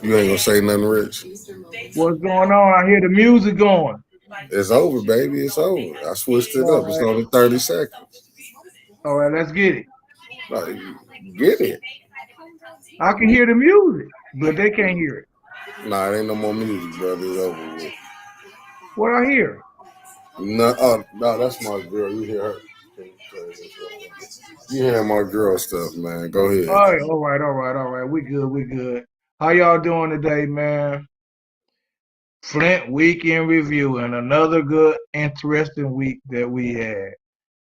You ain't gonna say nothing, Rich. What's going on? I hear the music going. It's over, baby. It's over. I switched it All up. It's right. only 30 seconds. All right, let's get it. Like, get it. I can hear the music, but they can't hear it. Nah, it ain't no more music, brother. It's over with. What I hear? No, oh, no, that's my girl. You hear her. You hear my girl stuff, man. Go ahead. All right, all right. We good, we good. How y'all doing today, man? Flint Weekend Review and another good, interesting week that we had.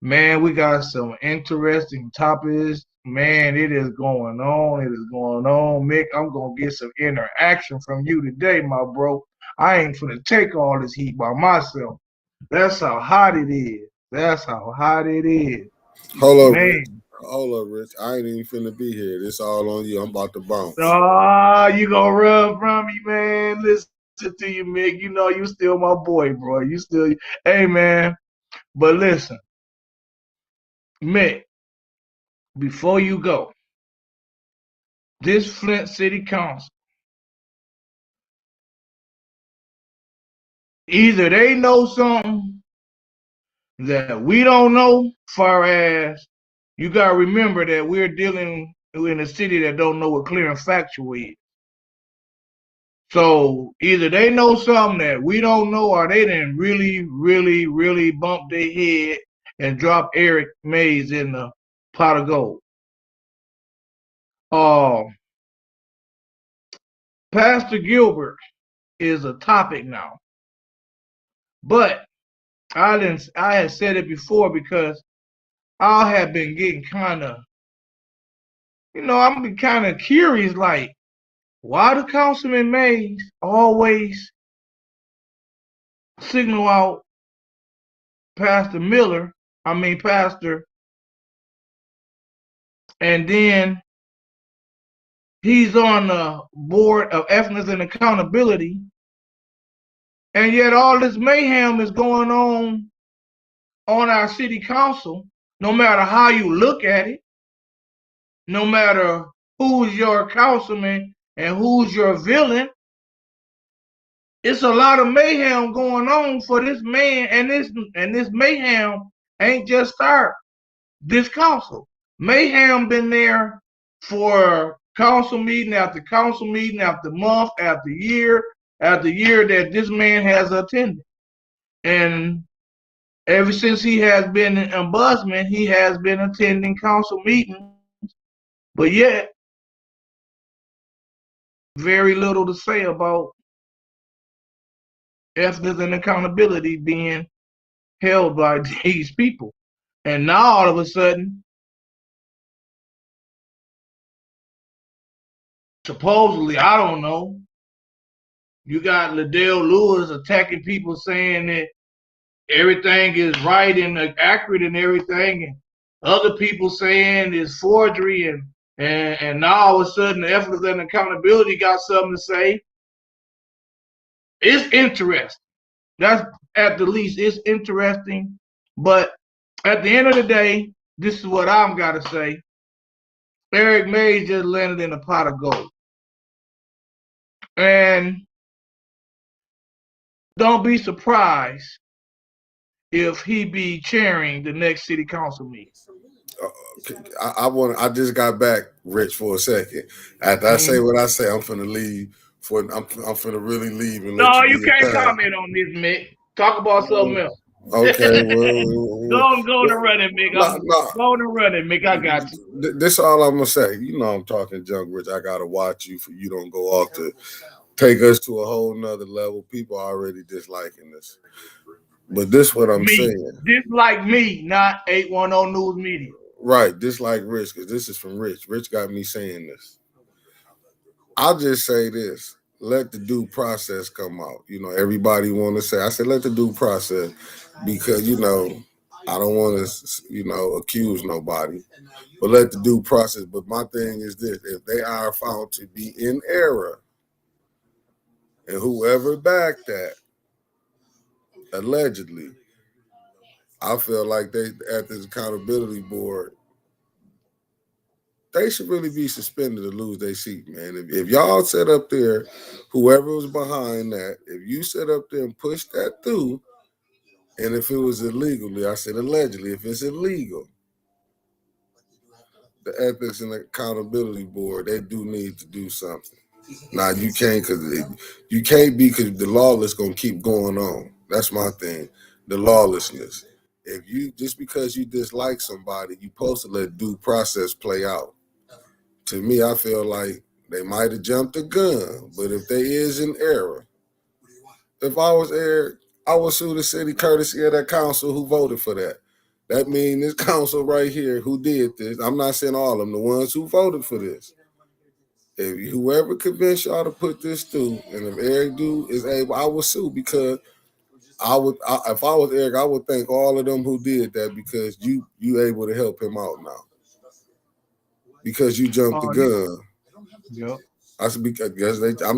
Man, we got some interesting topics. Man, it is going on. It is going on. Mick, I'm going to get some interaction from you today, my bro. I ain't finna take all this heat by myself. That's how hot it is. That's how hot it is. Hold up, Rich. Man. Hold up, Rich. I ain't even finna be here. This all on you. I'm about to bounce. Ah, you gonna run from me, man. Listen to you, Mick. You know you still my boy, bro. You still, hey, man. But listen, Mick, before you go, this Flint City Council, either they know something that we don't know, far as you gotta remember that we're dealing in a city that don't know what clear and factual is. So either they know something that we don't know, or they didn't really bump their head and drop Eric Mays in the pot of gold. Pastor Gilbert is a topic now, but I had said it before because I have been getting kind of, I'm been kind of curious, like why do Councilman Mays always signal out Pastor Miller? I mean Pastor, and then he's on the board of ethics and accountability, and yet all this mayhem is going on our city council. No matter how you look at it, no matter who's your councilman and who's your villain, it's a lot of mayhem going on for this man, and this mayhem ain't just start this council. Mayhem been there for council meeting after month after year that this man has attended. And ever since he has been an ombudsman, he has been attending council meetings, but yet very little to say about ethics and accountability being held by these people. And now all of a sudden, supposedly, I don't know, you got Liddell Lewis attacking people saying that everything is right and accurate and everything, and other people saying it's forgery, and now all of a sudden the ethics and accountability got something to say. It's interesting. That's at the least, it's interesting. But at the end of the day, this is what I'm gotta say. Eric Mays just landed in a pot of gold. And don't be surprised if he be chairing the next city council meeting. I just got back, Rich, for a second. After I say what I say, I'm finna leave. I'm finna really leave. And no, you can't comment on this, Mick. Talk about something else. Okay, well, go to run it, Mick. Go to run it, Mick. I got you. This all I'm gonna say. You know I'm talking junk, Rich. I gotta watch you for you don't go off to take us to a whole nother level. People are already disliking us. But this what I'm saying. Dislike me, not 810 News Media. Right, just like Rich, because this is from Rich. Rich got me saying this. I'll just say this. Let the due process come out. Everybody want to say, I said, let the due process, because, I don't want to, accuse nobody, but let the due process. But my thing is this: if they are found to be in error, and whoever backed that, allegedly, I feel like they, at this accountability board, they should really be suspended or lose their seat, man. If y'all sit up there, whoever was behind that, if you sit up there and push that through, and if it was illegally, I said allegedly, if it's illegal, the Ethics and Accountability Board, they do need to do something. Now you can't, because the lawless gonna keep going on. That's my thing, the lawlessness. If you, just because you dislike somebody, you supposed to let due process play out. To me, I feel like they might have jumped the gun, but if they is in error, if I was Eric, I would sue the city courtesy of that council who voted for that. That means this council right here who did this, I'm not saying all of them, the ones who voted for this. If whoever convinced y'all to put this through, and if Eric do is able, I would sue, because if I was Eric, I would thank all of them who did that, because you able to help him out now. Because you jumped the gun. Yep. I'm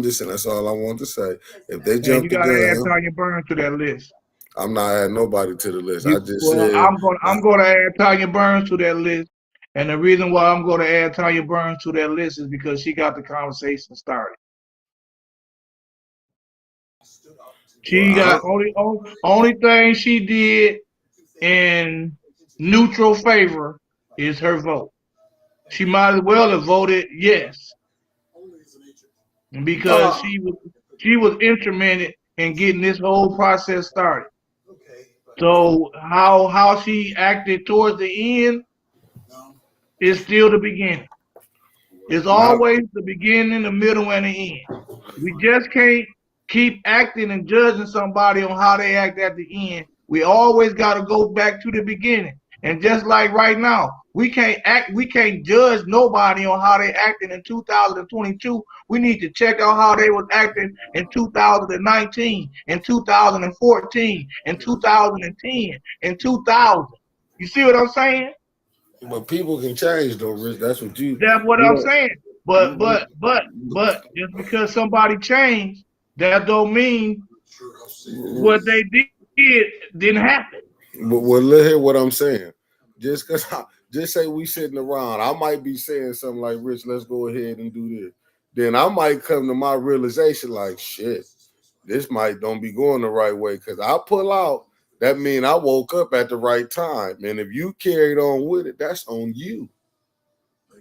just saying, that's all I want to say. If they And jump you the gotta add gun, Tanya Burns to that list. I'm not adding nobody to the list. I just said I'm gonna add Tanya Burns to that list. And the reason why I'm gonna add Tanya Burns to that list is because she got the conversation started. She got only thing she did in neutral favor is her vote. She might as well have voted yes, because she was instrumented in getting this whole process started. So how she acted towards the end is still the beginning. It's always the beginning, the middle, and the end. We just can't keep acting and judging somebody on how they act at the end. We always got to go back to the beginning. And just like right now, we can't judge nobody on how they acting in 2022. We need to check out how they was acting in 2019, in 2014, in 2010, in 2000. You see what I'm saying? But people can change though, Rich. That's what That's what I'm saying. But just because somebody changed, that don't mean what they did didn't happen. But let's hear what I'm saying. Just say we sitting around, I might be saying something like, Rich, let's go ahead and do this. Then I might come to my realization like, shit, this might don't be going the right way, because I pull out. That mean I woke up at the right time. And if you carried on with it, that's on you.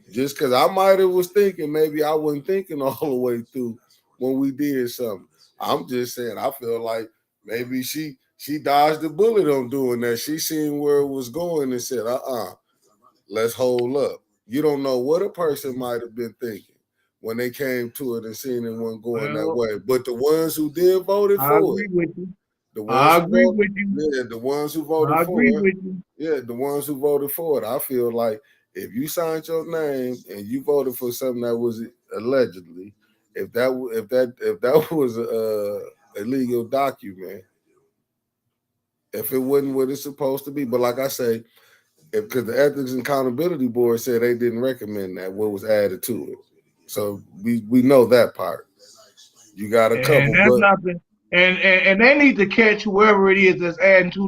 Just because I might have was thinking, maybe I wasn't thinking all the way through when we did something. I'm just saying, I feel like maybe she dodged the bullet on doing that. She seen where it was going and said, let's hold up. You don't know what a person might have been thinking when they came to it and seen it wasn't going that way. But the ones who did voted for it. I agree with you. The ones who voted for it. Yeah, the ones who voted for it. I feel like if you signed your name and you voted for something that was allegedly, if that was a illegal document, if it wasn't what it's supposed to be, but like I say, because the Ethics and Accountability Board said they didn't recommend that, what was added to it, so we know that part. You got a couple, and that's nothing. And they need to catch whoever it is that's adding to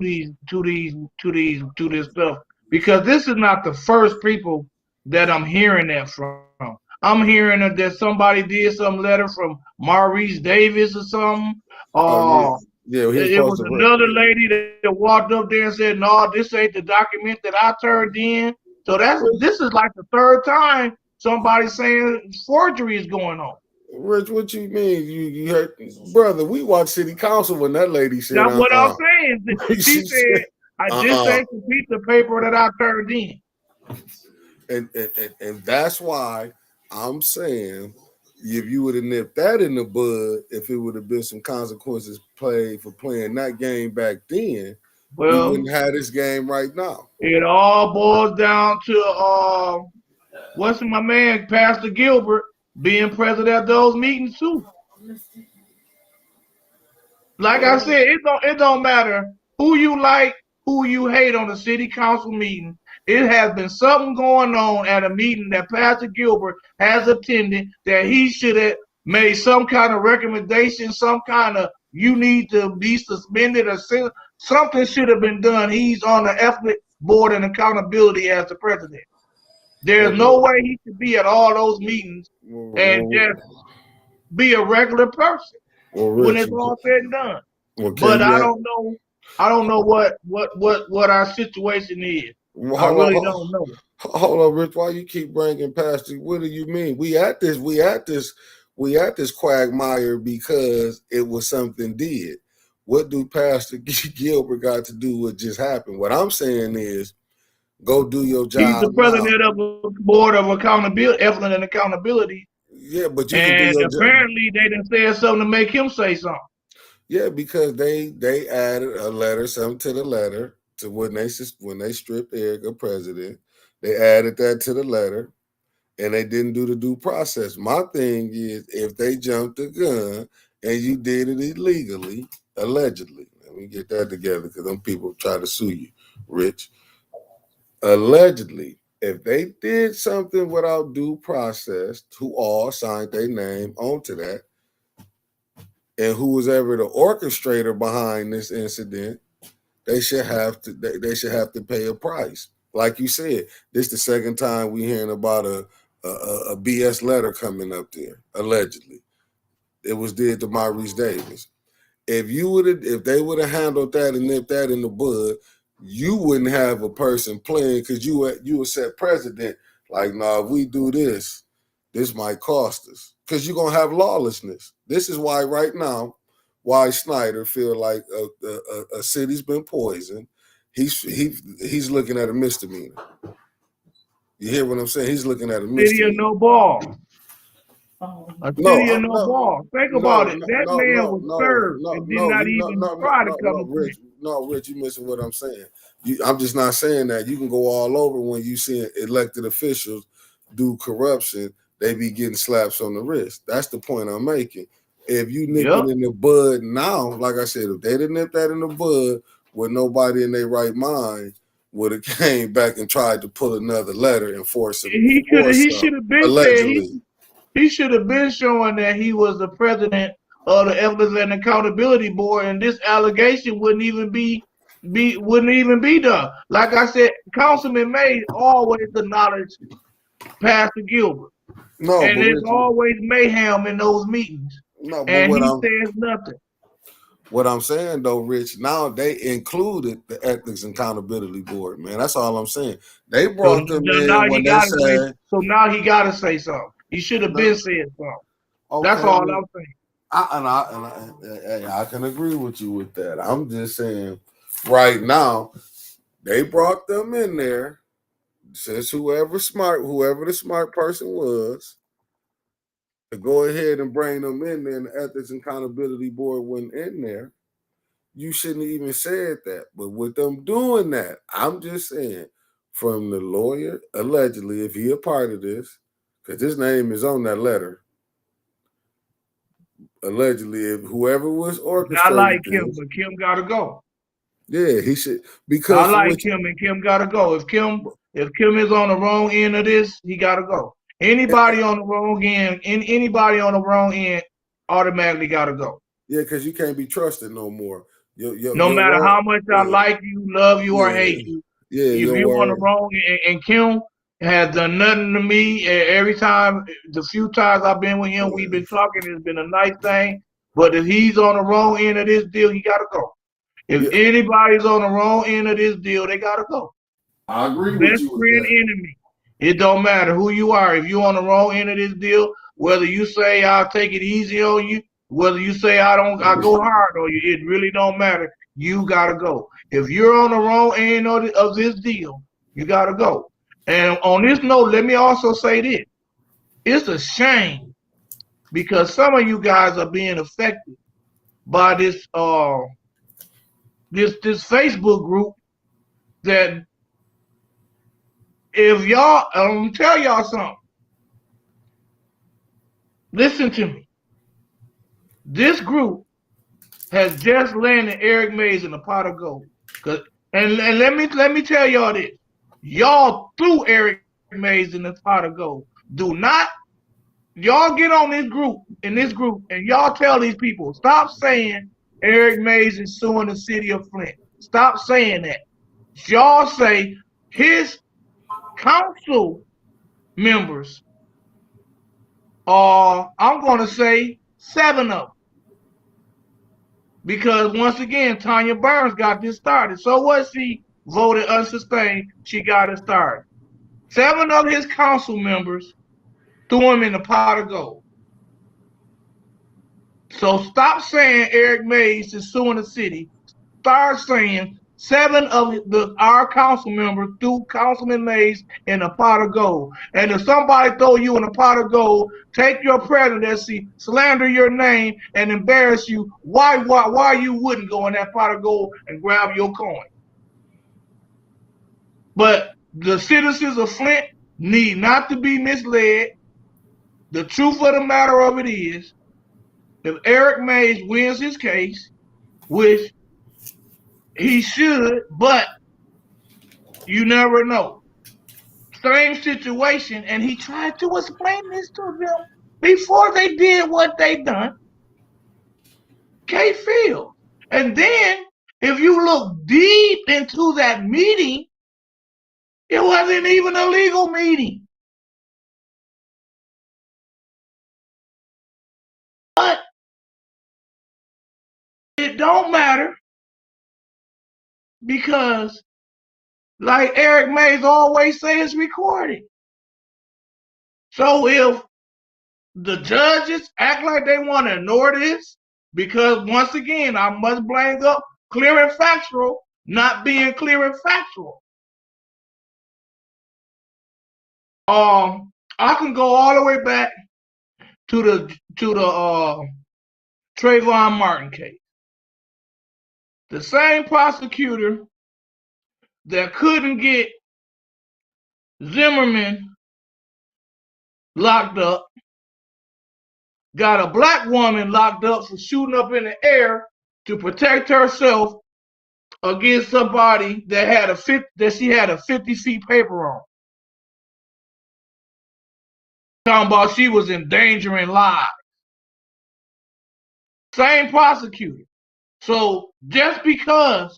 this stuff, because this is not the first people that I'm hearing that from. I'm hearing that somebody did some letter from Maurice Davis or something. It was another lady that walked up there and said, "No, this ain't the document that I turned in." So this is like the third time somebody saying forgery is going on. Rich, what you mean? You heard, brother? We watched City Council when that lady said, "That's what I'm saying." She said, "This ain't the piece of paper that I turned in." And that's why I'm saying, if you would have nipped that in the bud, if it would have been some consequences played for playing that game back then, we Well, wouldn't have this game right now. it all boils down to what's my man, Pastor Gilbert, being present at those meetings too. Like I said, it don't matter who you like, who you hate on the city council meeting. It has been something going on at a meeting that Pastor Gilbert has attended that he should have made some kind of recommendation, some kind of you need to be suspended or something should have been done. He's on the ethnic board and accountability as the president. There's no way he should be at all those meetings and just be a regular person when it's all said and done. But I don't know what our situation is. I really don't know. Hold on, Rich. Why you keep bringing Pastor? What do you mean? We at this quagmire because it was something did. What do Pastor Gilbert got to do with just happened? What I'm saying is, go do your job. He's the president of the board of accountability, excellence and accountability. Yeah, but you and can do your apparently they done said something to make him say something. Yeah, because they added a letter, something to the letter to when they stripped Eric of president. They added that to the letter, and they didn't do the due process. My thing is, if they jumped the gun and you did it illegally, allegedly, let me get that together because them people try to sue you, Rich. Allegedly, if they did something without due process, who all signed their name onto that, and who was ever the orchestrator behind this incident, they should have to pay a price. Like you said, this is the second time we hearing about a BS letter coming up there, allegedly. It was did to Maurice Davis. If they would have handled that and nipped that in the bud, you wouldn't have a person playing because you would set precedent. Like, nah, if we do this, this might cost us. Because you're gonna have lawlessness. This is why right now, why Snyder feel like a city's been poisoned. He's looking at a misdemeanor. You hear what I'm saying? He's looking at a misdemeanor. City of no ball. A city of no ball. Think about it. That man was served and did not even try to come to Rich. No, Rich, you missing what I'm saying. I'm just not saying that. You can go all over when you see elected officials do corruption. They be getting slaps on the wrist. That's the point I'm making. If you nip it in the bud now, like I said, if they didn't nip that in the bud, with nobody in their right mind would have came back and tried to pull another letter and force him. He should have been allegedly. He should have been showing that he was the president of the Ethics and Accountability Board, and this allegation wouldn't even be done. Like I said, Councilman May always acknowledge Pastor Gilbert. No, and there's always mayhem in those meetings. No, but and he says nothing. What I'm saying though, Rich, now they included the Ethics and Accountability Board, man. That's all I'm saying. They brought them in when they said. So now he got to say something. He should have been saying something. Okay, that's all I'm saying. I can agree with you with that. I'm just saying, right now, they brought them in there. Since whoever the smart person was, to go ahead and bring them in there, and the Ethics and Accountability Board went in there, you shouldn't have even said that. But with them doing that, I'm just saying, from the lawyer, allegedly, if he a part of this, because his name is on that letter, allegedly, if whoever was orchestrating, I like Kim, but Kim got to go. Yeah, he should, because I like Kim, and Kim got to go. If Kim is on the wrong end of this, he got to go. Anybody on the wrong end automatically got to go. Yeah, because you can't be trusted no more. No matter how much I like you, love you, or hate you. Yeah, if you're on the wrong end, and Kim has done nothing to me. Every time, the few times I've been with him, we've been talking. It's been a nice thing. But if he's on the wrong end of this deal, he got to go. If anybody's on the wrong end of this deal, they got to go. I agree with you. Best friend, enemy. It don't matter who you are. If you're on the wrong end of this deal, whether you say I'll take it easy on you, whether you say I go hard on you, it really don't matter. You got to go. If you're on the wrong end of this deal, you got to go. And on this note, let me also say this. It's a shame because some of you guys are being affected by this this Facebook group that if y'all, I'm gonna tell y'all something. Listen to me. This group has just landed Eric Mays in a pot of gold. And let me tell y'all this. Y'all threw Eric Mays in the pot of gold. Do not, y'all get on this group, and y'all tell these people, stop saying Eric Mays is suing the city of Flint. Stop saying that. Y'all say his council members are, I'm going to say 7 of them. Because once again, Tanya Burns got this started. So what? She voted unsustained. She got it started. 7 of his council members threw him in the pot of gold. So stop saying Eric Mays is suing the city. Start saying 7 of our council members threw Councilman Mays in a pot of gold. And if somebody throw you in a pot of gold, take your presidency, slander your name, and embarrass you, why you wouldn't go in that pot of gold and grab your coin? But the citizens of Flint need not to be misled. The truth of the matter of it is, if Eric Mays wins his case, which he should, but you never know. Same situation, and he tried to explain this to them before they did what they done. Kate Field. And then, if you look deep into that meeting, it wasn't even a legal meeting. But it don't matter because, like Eric Mays always say, it's recorded. So if the judges act like they want to ignore this, because once again, I must bring up clear and factual, not being clear and factual. I can go all the way back to the Trayvon Martin case. The same prosecutor that couldn't get Zimmerman locked up got a black woman locked up for shooting up in the air to protect herself against somebody that she had a 50-C paper on. Talking about she was endangering lives. Same prosecutor. So just because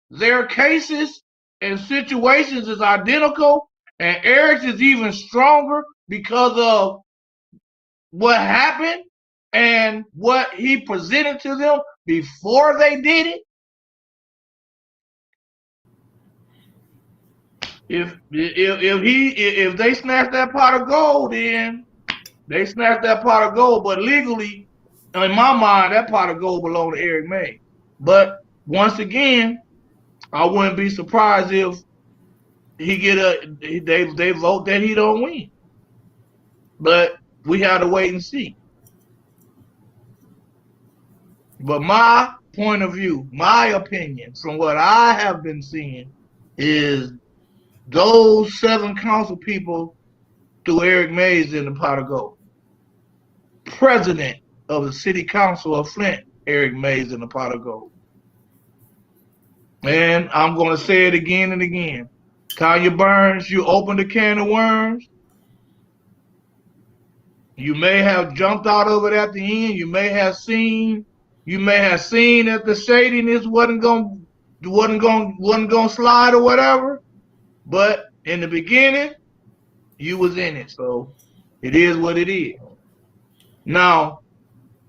their cases and situations is identical, and Eric's is even stronger because of what happened and what he presented to them before they did it. If they snatch that pot of gold, then they snatched that pot of gold. But legally, in my mind, that pot of gold belonged to Eric May. But once again, I wouldn't be surprised if they vote that he don't win. But we have to wait and see. But my point of view, my opinion, from what I have been seeing, is those 7 council people threw Eric Mays in the pot of gold. President of the City Council of Flint, Eric Mays in the pot of gold. And I'm going to say it again and again. Tanya Burns, you opened a can of worms. You may have jumped out of it at the end. You may have seen that the shadiness wasn't gonna slide or whatever. But in the beginning, you was in it. So it is what it is. Now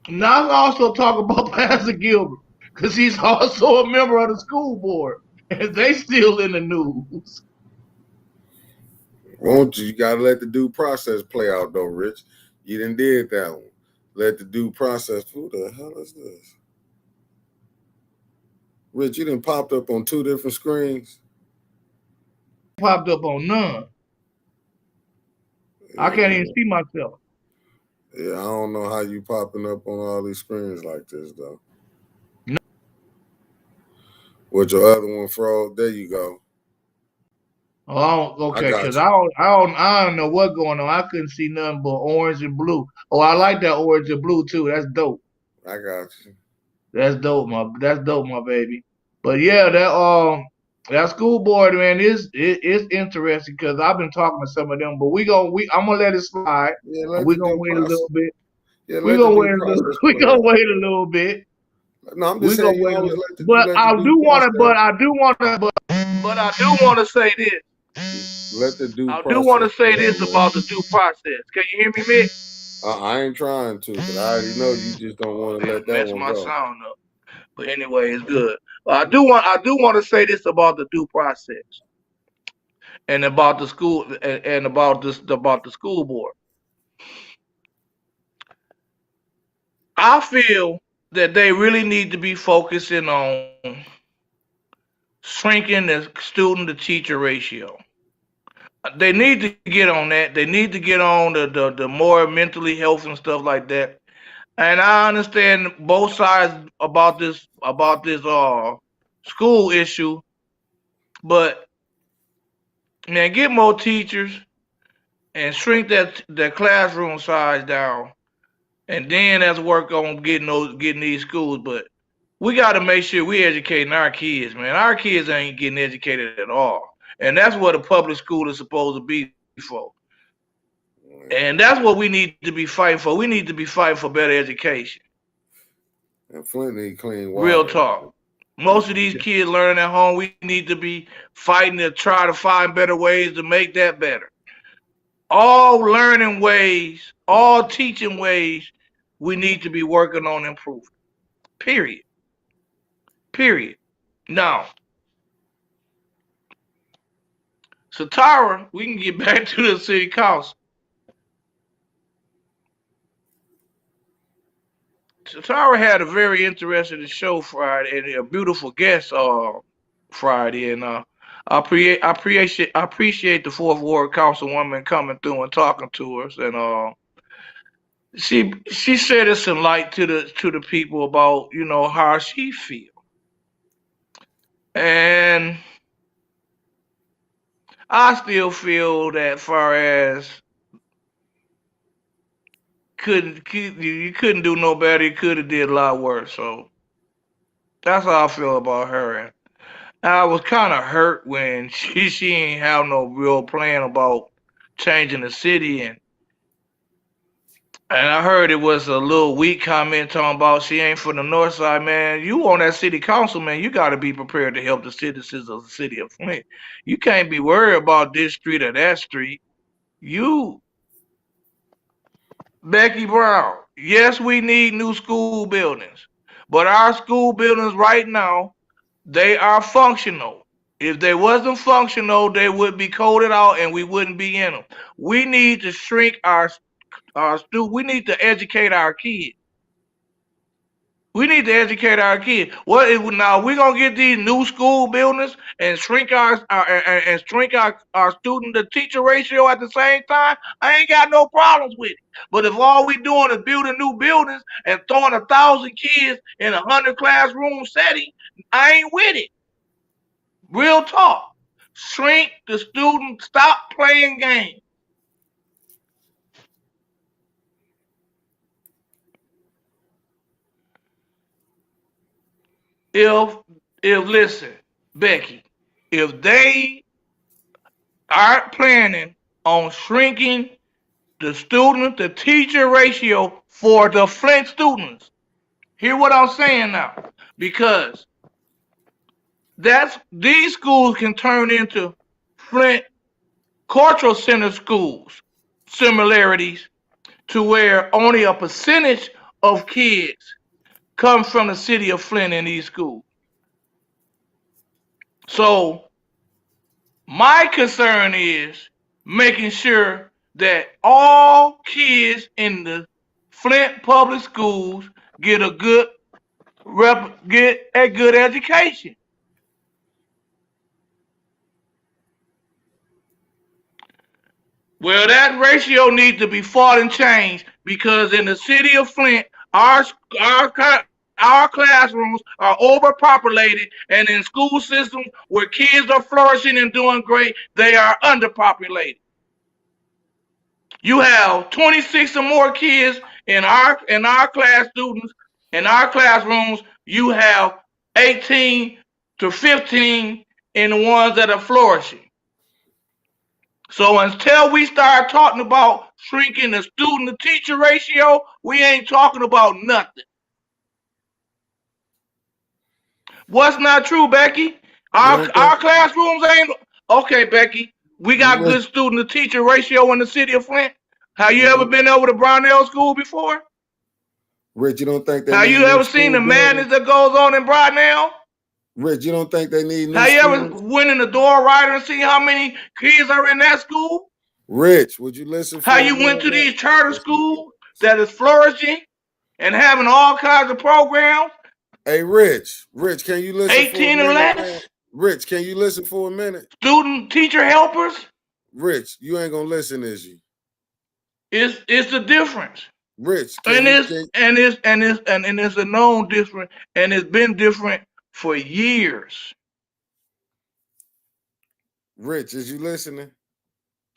let's also talk about Pastor Gilbert, because he's also a member of the school board, and they still in the news. Won't you? You gotta let the due process play out, though, Rich. You done did that one. Let the due process. Who the hell is this? Rich, you done popped up on 2 different screens. Popped up on none. I can't even see myself. Yeah, I don't know how you popping up on all these screens like this, though. With your other one froze. There you go. Oh, I okay, got because you. I don't know what's going on. I couldn't see nothing but orange and blue. Oh, I like that orange and blue too. That's dope. I got you. That's dope, my baby. But yeah, that school board, man, is interesting because I've been talking to some of them, but I'm gonna let it slide Yeah, and let we're the gonna due wait a process. little bit. Yeah, We're let the gonna due wait a little process we play gonna out. wait a little bit. No, I'm just We're gonna saying you wait a always little, you but let the I due do wanna process. but I do wanna say this. Let the due I do wanna process say play out, this man. about the due process. Can you hear me, Mick? I ain't trying to, cause I already know you just don't Oh, want to damn, let that mess one my go. sound up. But anyway, it's good. I do want to say this about the due process and about the school and about the school board. I feel that they really need to be focusing on shrinking the student to teacher ratio. They need to get on that. They need to get on the more mentally health and stuff like that. And I understand both sides about this school issue, but man, get more teachers and shrink that classroom size down, and then let's work on getting these schools. But we got to make sure we educating our kids, man. Our kids ain't getting educated at all, and that's what a public school is supposed to be for. And Yeah. that's what we need to be fighting for. We need to be fighting for better education. And Flint need clean Real water. talk. Most of these kids learning at home. We need to be fighting to try to find better ways to make that better. All learning ways, all teaching ways, we need to be working on improving. Period. Period. Now, so Tara, we can get back to the city council. So Tara had a very interesting show Friday and a beautiful guest Friday, and I appreciate the fourth ward councilwoman coming through and talking to us, and she shed some light to the people about how she feel. And I still feel that far as you couldn't do no better. You could have did a lot worse. So that's how I feel about her. And I was kind of hurt when she ain't have no real plan about changing the city. And I heard it was a little weak comment talking about she ain't from the north side, man. You on that city council, man. You got to be prepared to help the citizens of the city of Flint. You can't be worried about this street or that street. You Becky Brown, yes, we need new school buildings, but our school buildings right now, they are functional. If they wasn't functional, they would be coded out and we wouldn't be in them. We need to shrink our we need to educate our kids. We need to educate our kids. What if now we're gonna get these new school buildings and shrink and shrink our student to teacher ratio at the same time? I ain't got no problems with it. But if all we doing is building new buildings and throwing 1,000 kids in 100 classroom setting, I ain't with it. Real talk. Shrink the student. Stop playing games. If if listen, Becky, if they aren't planning on shrinking the student to teacher ratio for the Flint students. Hear what I'm saying now. Because that's these schools can turn into Flint cultural center schools similarities to where only a percentage of kids come from the city of Flint in these schools. So my concern is making sure that all kids in the Flint public schools get a good get a good education. Well, that ratio needs to be fought and changed because in the city of Flint, our our classrooms are overpopulated, and in school systems where kids are flourishing and doing great, they are underpopulated. You have 26 or more kids in our class students, in our classrooms. You have 18 to 15 in the ones that are flourishing. So until we start talking about shrinking the student to teacher ratio, we ain't talking about nothing. What's not true, Becky? Our classrooms ain't okay, Becky. We got good student to teacher ratio in the city of Flint. Have you ever been over to Brownell School before? Rich, you don't think they Have you ever seen the madness that goes on in Brownell? Rich, you don't think they need new Have you ever went in the door rider and see how many kids are in that school? Rich, would you listen? How you went to these charter schools that is flourishing and having all kinds of programs? Hey, Rich, can you listen 18 for a minute, or less? man? Rich, can you listen for a minute? Student teacher helpers? Rich, you ain't gonna listen, is you? It's the difference. Rich, it's a known difference, and it's been different for years. Rich, is you listening?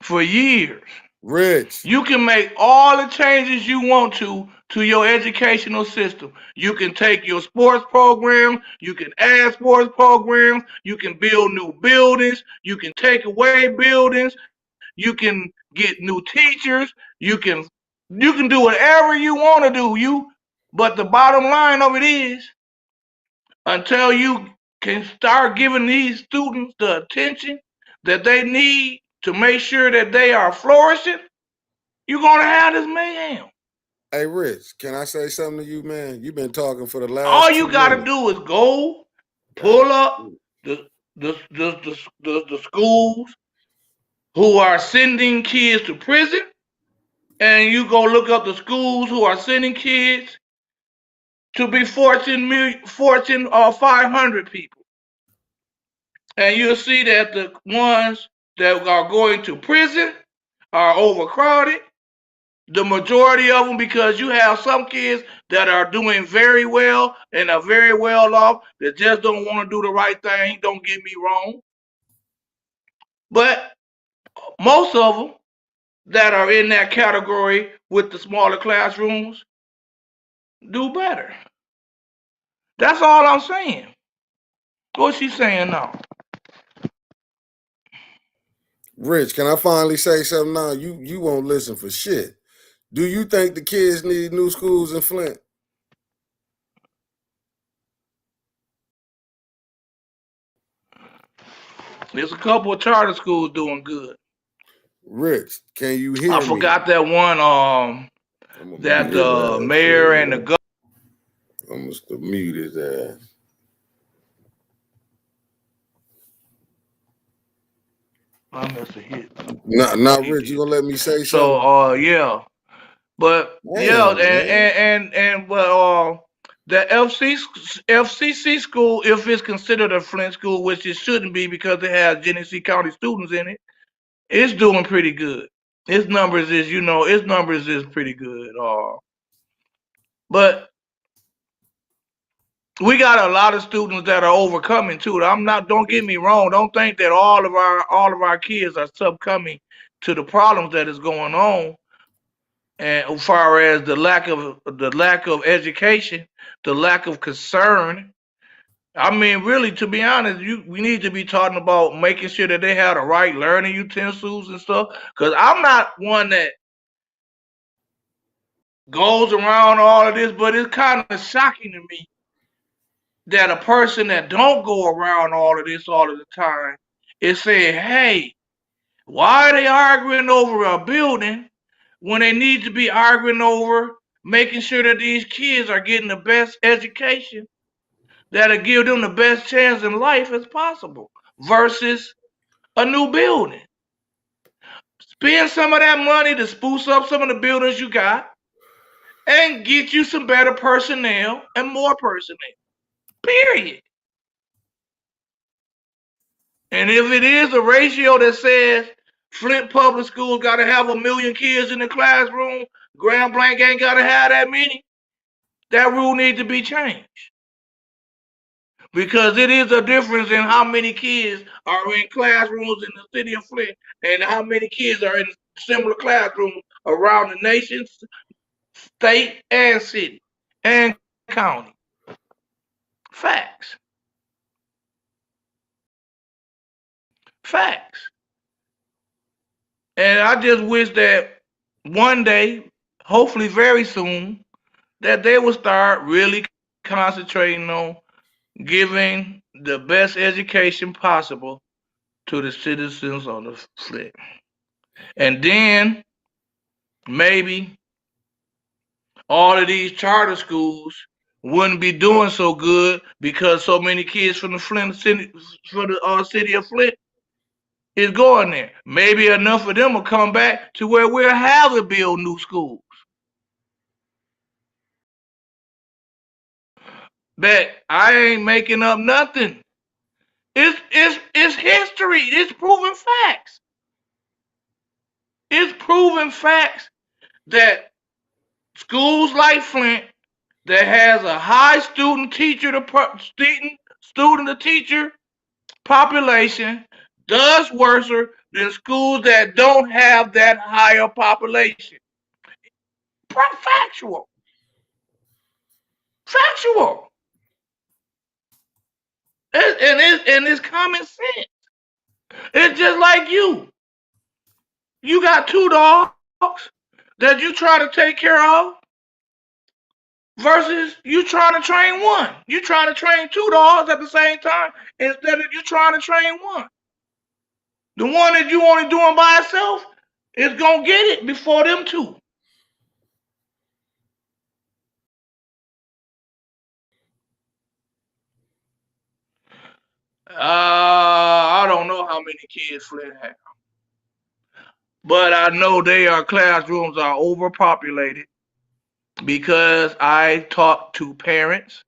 For years. Rich, you can make all the changes you want to your educational system. You can take your sports program, you can add sports programs, you can build new buildings, you can take away buildings, you can get new teachers, you can do whatever you want to do. But the bottom line of it is, until you can start giving these students the attention that they need to make sure that they are flourishing, you're gonna have this mayhem. Hey, Rich, can I say something to you, man? You've been talking for the last. All you gotta do is go pull up the schools who are sending kids to prison, and you go look up the schools who are sending kids to be Fortune 500 people, and you'll see that the ones that are going to prison are overcrowded. The majority of them, because you have some kids that are doing very well and are very well off that just don't want to do the right thing. Don't get me wrong. But most of them that are in that category with the smaller classrooms do better. That's all I'm saying. What's she saying now? Rich, can I finally say something now? You won't listen for shit. Do you think the kids need new schools in Flint? There's a couple of charter schools doing good. Rich, can you hear me? I forgot that one that the mayor and the governor. I must have muted that. I must have hit. Not Rich, you gonna let me say something? So yeah. But yeah, the FCC school, if it's considered a Flint school, which it shouldn't be because it has Genesee County students in it, it's doing pretty good. Its numbers is pretty good. But we got a lot of students that are overcoming too. Don't get me wrong. Don't think that all of our kids are succumbing to the problems that is going on. And as far as the lack of education, the lack of concern, I mean, really, to be honest, we need to be talking about making sure that they have the right learning utensils and stuff. Because I'm not one that goes around all of this, but it's kind of shocking to me that a person that don't go around all of this all of the time is saying, "Hey, why are they arguing over a building when they need to be arguing over making sure that these kids are getting the best education that'll give them the best chance in life as possible versus a new building? Spend some of that money to spruce up some of the buildings you got and get you some better personnel and more personnel. Period. And if it is a ratio that says Flint Public Schools got to have 1 million kids in the classroom, Grand Blanc ain't got to have that many, that rule needs to be changed. Because it is a difference in how many kids are in classrooms in the city of Flint and how many kids are in similar classrooms around the nation, state, and city, and county. Facts. Facts. And I just wish that one day, hopefully very soon, that they will start really concentrating on giving the best education possible to the citizens of the Flint. And then maybe all of these charter schools wouldn't be doing so good because so many kids from the Flint city, from the city of Flint, is going there. Maybe enough of them will come back to where we'll have to build new schools. But I ain't making up nothing. It's history. It's proven facts. It's proven facts that schools like Flint that has a high student to teacher population does worse than schools that don't have that higher population. Factual. Factual. And it's common sense. It's just like you. You got 2 dogs that you try to take care of versus you trying to train one. You trying to train 2 dogs at the same time instead of you trying to train one. The one that you only doing by itself is gonna get it before them 2. I don't know how many kids Flint have, but I know classrooms are overpopulated because I talk to parents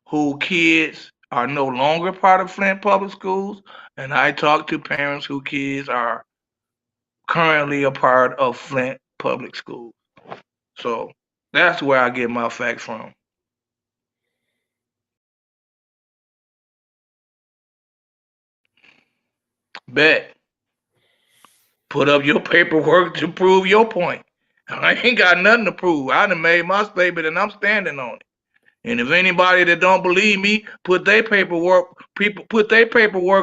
whose kids are no longer part of Flint Public Schools, and I talk to parents whose kids are currently a part of Flint Public Schools. So that's where I get my facts from. Bet. Put up your paperwork to prove your point. I ain't got nothing to prove. I done made my statement and I'm standing on it. And if anybody that don't believe me, put their paperwork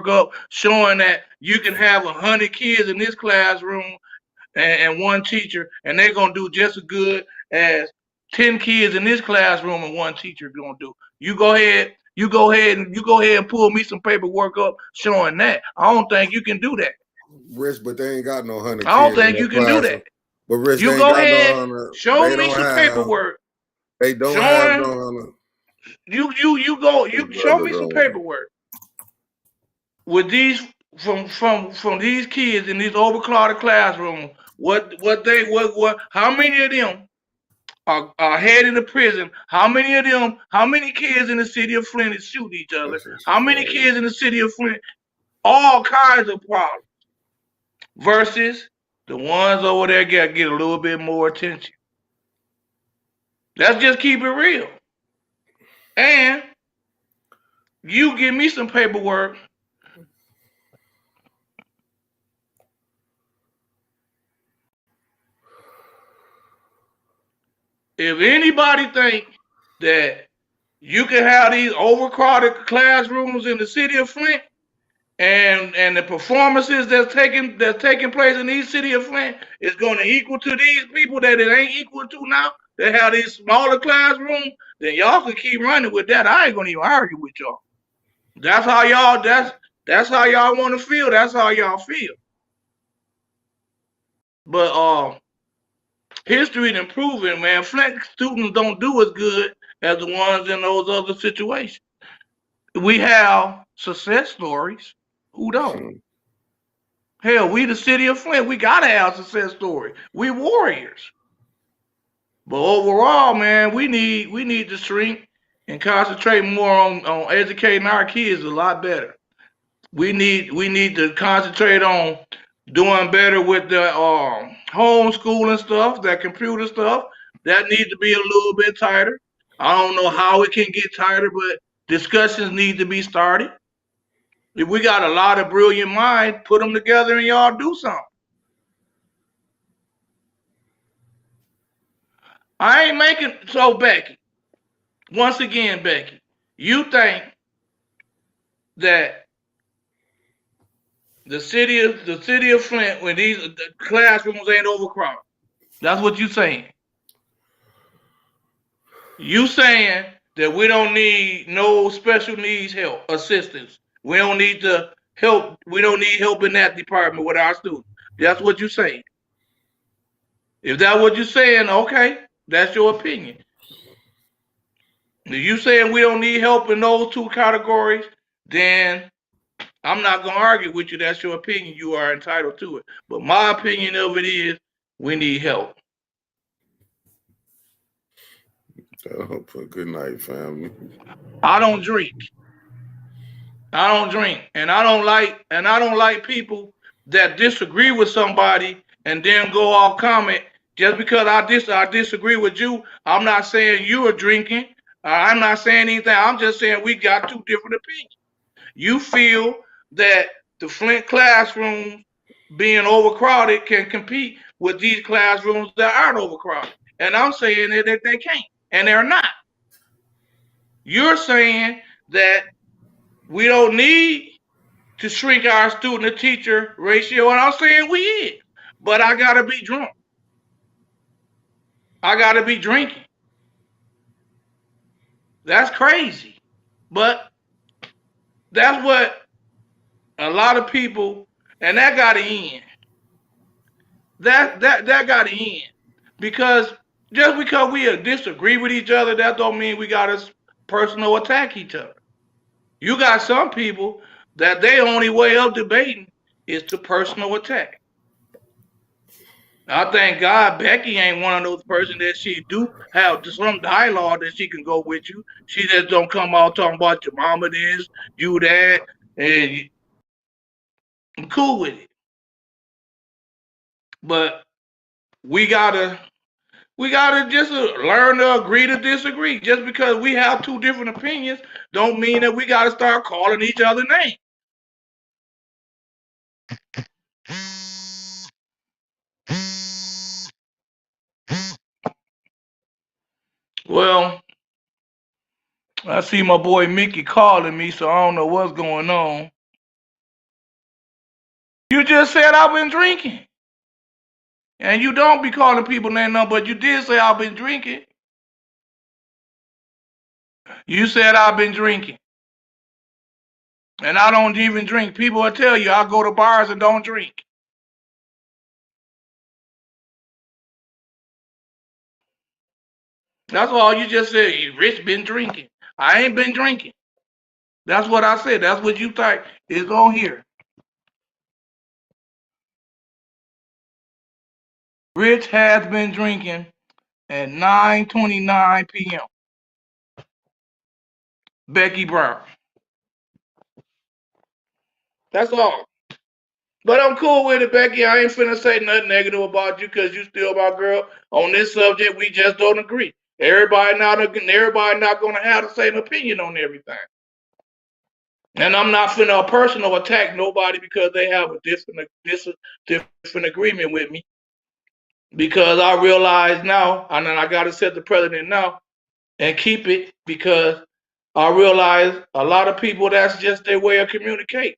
up showing that you can have 100 kids in this classroom and one teacher, and they're gonna do just as good as 10 kids in this classroom and one teacher gonna do. You go ahead and pull me some paperwork up showing that. I don't think you can do that. Rich, but they ain't got no 100 kids. I don't think you can do that. But Rich, you go ahead, show me some paperwork. They don't have no 100. You show me some paperwork with these from these kids in these overcrowded classrooms. How many of them are heading to prison? How many kids in the city of Flint is shooting each other? How many kids in the city of Flint? All kinds of problems. Versus the ones over there get a little bit more attention. Let's just keep it real. And you give me some paperwork. If anybody think that you can have these overcrowded classrooms in the city of Flint and the performances that's taking place in the city of Flint is going to equal to these people that it ain't equal to now, that have these smaller classrooms, then y'all can keep running with that. I ain't gonna even argue with y'all. That's how y'all want to feel. That's how y'all feel. But history done proven, man, Flint students don't do as good as the ones in those other situations. We have success stories. Who don't? Hell, we the city of Flint. We gotta have success stories. We warriors. But overall, man, we need to shrink and concentrate more on educating our kids a lot better. We need to concentrate on doing better with the homeschooling stuff, that computer stuff. That needs to be a little bit tighter. I don't know how it can get tighter, but discussions need to be started. If we got a lot of brilliant minds, put them together and y'all do something. I ain't making so Becky. Once again, Becky, you think that the city of Flint, when these classrooms ain't overcrowded, that's what you saying. You saying that we don't need no special needs help, assistance. We don't need to help. We don't need help in that department with our students. That's what you saying. If that's what you're saying, okay, that's your opinion. If you saying we don't need help in those two categories, then I'm not gonna argue with you. That's your opinion. You are entitled to it. But my opinion of it is we need help. Good night, family. I don't drink. And I don't like people that disagree with somebody and then go off comment just because I disagree with you. I'm not saying you are drinking. I'm not saying anything. I'm just saying we got two different opinions. You feel that the Flint classrooms being overcrowded can compete with these classrooms that aren't overcrowded. And I'm saying that they can't, and they're not. You're saying that we don't need to shrink our student to teacher ratio, and I'm saying we is. But I gotta be drunk. I gotta be drinking. That's crazy. But that's what a lot of people, and that gotta end. That gotta end. Because just because we disagree with each other, that don't mean we gotta personal attack each other. You got some people that their only way of debating is to personal attack. I thank God Becky ain't one of those persons that she do have some dialogue that she can go with you. She just don't come out talking about your mama this, you that, and I'm cool with it. But we gotta just learn to agree to disagree. Just because we have two different opinions don't mean that we gotta start calling each other names. Well, I see my boy Mickey calling me, so I don't know what's going on. You just said I've been drinking. And you don't be calling people name no, but you did say I've been drinking. You said I've been drinking. And I don't even drink. People will tell you I go to bars and don't drink. That's all you just said. Rich been drinking. I ain't been drinking. That's what I said. That's what you think is on here. Rich has been drinking at 9:29 p.m. Becky Brown. That's all. But I'm cool with it, Becky. I ain't finna say nothing negative about you because you still my girl. On this subject, we just don't agree. Everybody not gonna have the same opinion on everything. And I'm not finna personal attack nobody because they have a different agreement with me. Because I realize now, and then I gotta set the precedent now and keep it because I realize a lot of people that's just their way of communicating.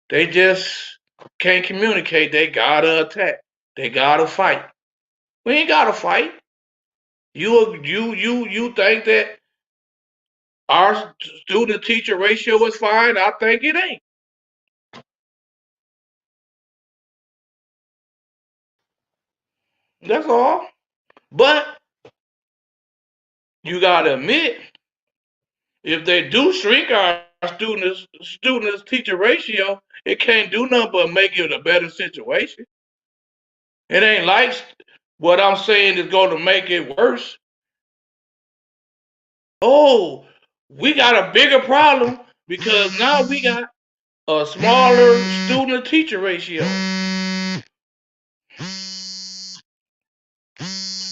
They just can't communicate. They gotta attack. They gotta fight. We ain't gotta fight. You think that our student teacher ratio is fine? I think it ain't. That's all. But you gotta admit, if they do shrink our students teacher ratio, it can't do nothing but make it a better situation. It ain't like what I'm saying is going to make it worse. Oh, we got a bigger problem because now we got a smaller student to teacher ratio.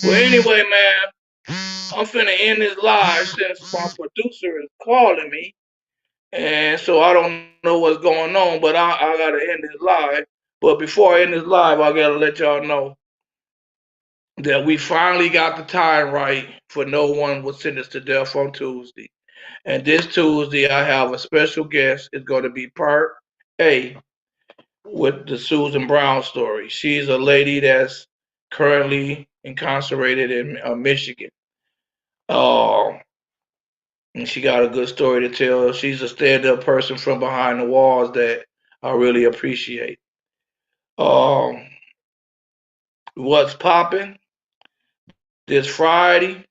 Well, anyway, man, I'm finna end this live since my producer is calling me, and so I don't know what's going on, but I gotta end this live. But before I end this live, I gotta let y'all know that we finally got the time right for No One Was Sentenced to Death on Tuesday. And this Tuesday, I have a special guest. It's going to be part A with the Susan Brown story. She's a lady that's currently incarcerated in Michigan. And she got a good story to tell. She's a stand-up person from behind the walls that I really appreciate. Um, what's popping this Friday?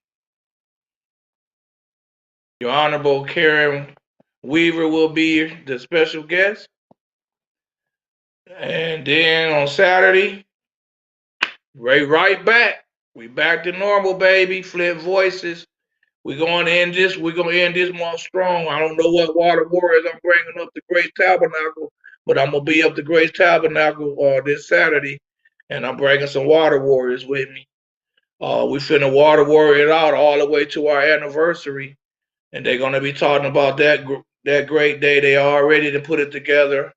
Your Honorable Karen Weaver will be the special guest. And then on Saturday, right back. We back to normal, baby. Flip Voices. We're gonna end this. We're gonna end this month strong. I don't know what water warriors I'm bringing up to Grace Tabernacle, but I'm gonna be up to Grace Tabernacle this Saturday, and I'm bringing some water warriors with me. We finna water warrior it out all the way to our anniversary, and they're gonna be talking about that great day. They are ready to put it together.